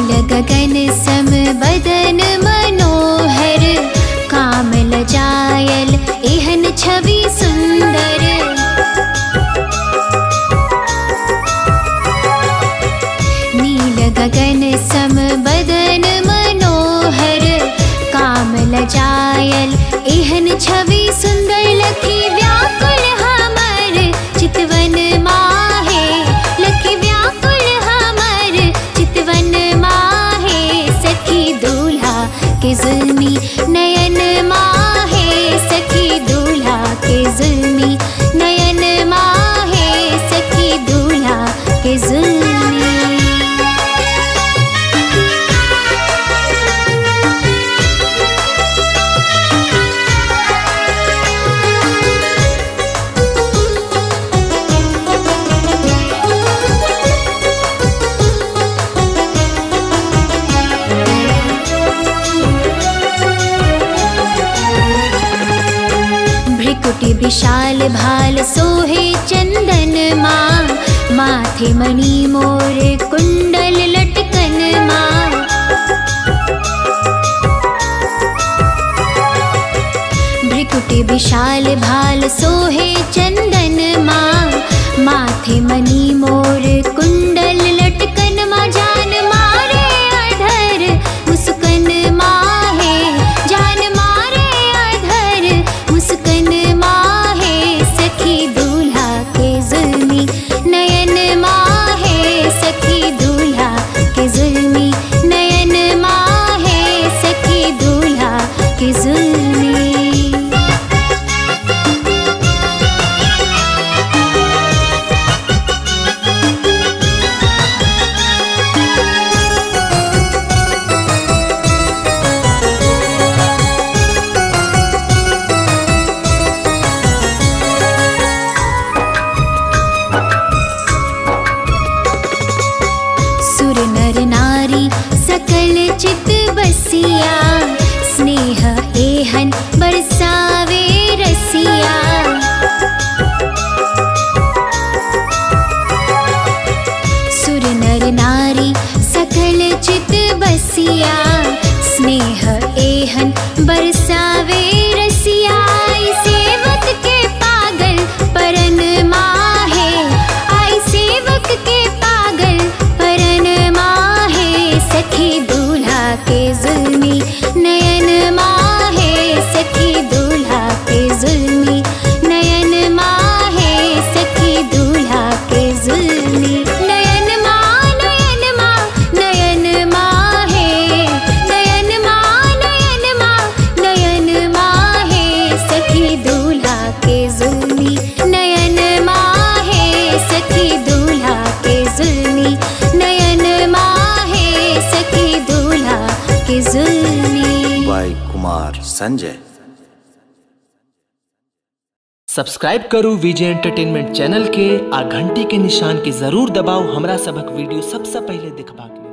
नील गगन सम बदन मनोहर, काम लजायल एहन छवि सुंदर। नील गगन सम बदन मनोहर, काम लजायल एहन छवि सुंदर। लखी व्याकुल हमर चितवन माहे, लखी व्याकुल हमर चितवन माहे। सखी दूल्हा के जुल्मी नयन माहे, सखी दूल्हा के जुल्मी नयन माहे, सखी दूल्हा के जुल्मी। भ्रिकुटि विशाल भाल सोहे चंदन माँ, माथे मणि मोर कुंडल लटकन माँ। भ्रिकुटि विशाल भाल सोहे चंदन माँ, माथे मणि मोर कुंडल लटकन माँ। जान मारे अधर मुस्कन माहे, जान मारे अधर मुस्कन माहे। सखी दूल्हा के जुल्मी नयन माहे, सखी दूल्हा के जुल्मी नयन माहे, सखी दूल्हा के जुल्मी। सुर नर नारी सकल चित बसिया, स्नेह एहन बरसावे रसिया। सुर नर नारी सकल चित बसिया, स्नेह एहन बरसावे रसिया। आई सेवक के पागल परन माहे, आई सेवक के पागल परन माहे। सखी दूल्हा के जुल्मी नयन माहे, सखी दूल्हा के जुल्मी नयन माहे, सखी दूल्हा के जुल्मी नयन माँ, नयन माँ, नयन माहे, नयन माँ, नयन माँ, नयन माहे। सखी दूल्हा के जुल्मी नयन माहे, सखी दूल्हा के जुल्मी नयन माहे, सखी दूल्हा के जुल्मी। बाय कुमार संजय। सब्सक्राइब करू विजय एंटरटेनमेंट चैनल के आ घंटी के निशान के जरूर दबाओ हमरा सबक वीडियो सबसे पहले देखबा के।